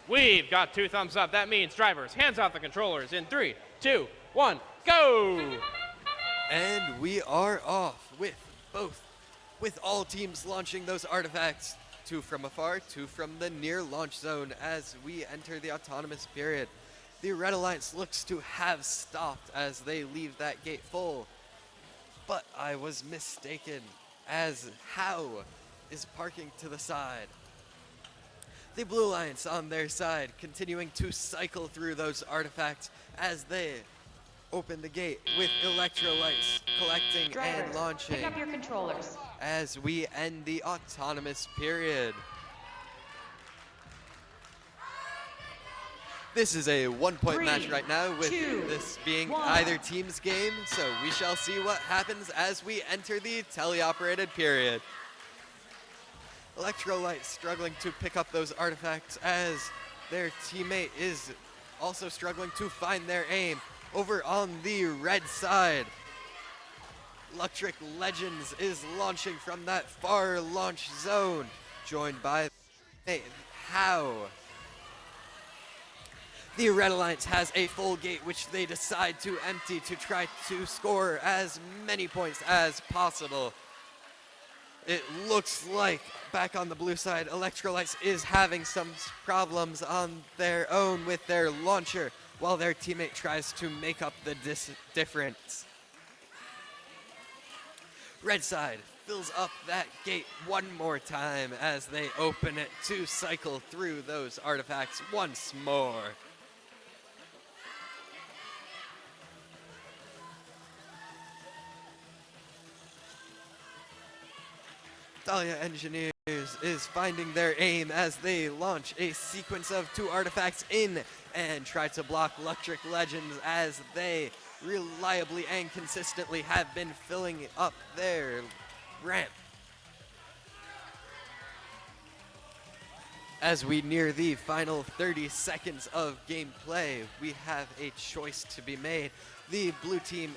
We've got 2 thumbs up. That means drivers, hands off the controllers in 3, 2, 1, go! And we are off with all teams launching those artifacts. 2 from afar, 2 from the near launch zone as we enter the autonomous period. The Red Alliance looks to have stopped as they leave that gate full. But I was mistaken, as How is parking to the side. The Blue Alliance on their side continuing to cycle through those artifacts as they open the gate with electrolytes collecting Drivers, and launching pick up your controllers. as we end the autonomous period. This is a 1-point match right now, with 2, this being 1. either team's game, so we shall see what happens as we enter the teleoperated period. Electrolyte struggling to pick up those artifacts as their teammate is also struggling to find their aim. Over on the red side, Electric Legends is launching from that far launch zone, joined by How. The Red Alliance has a full gate which they decide to empty to try to score as many points as possible. It looks like back on the blue side, Electrolytes is having some problems on their own with their launcher, while their teammate tries to make up the difference. Red side fills up that gate one more time as they open it to cycle through those artifacts once more. Dahlia Engineers is finding their aim as they launch a sequence of 2 artifacts in and try to block Electric Legends as they reliably and consistently have been filling up their ramp. As we near the final 30 seconds of gameplay, we have a choice to be made. The blue team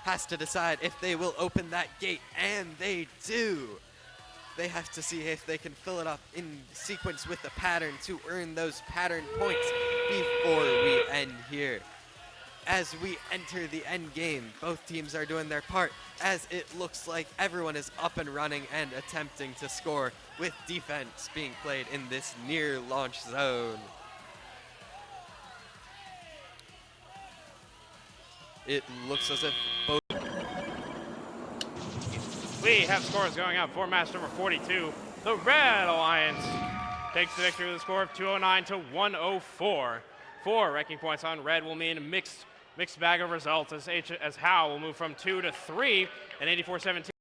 has to decide if they will open that gate, and they do. They have to see if they can fill it up in sequence with the pattern to earn those pattern points before we end here. As we enter the end game, both teams are doing their part, as it looks like everyone is up and running and attempting to score, with defense being played in this near launch zone. It looks as if both We have scores going up for match number 42. The Red Alliance takes the victory with a score of 209 to 104. 4 ranking points on red will mean a mixed bag of results, as How will move from 2 to 3 and 84-17.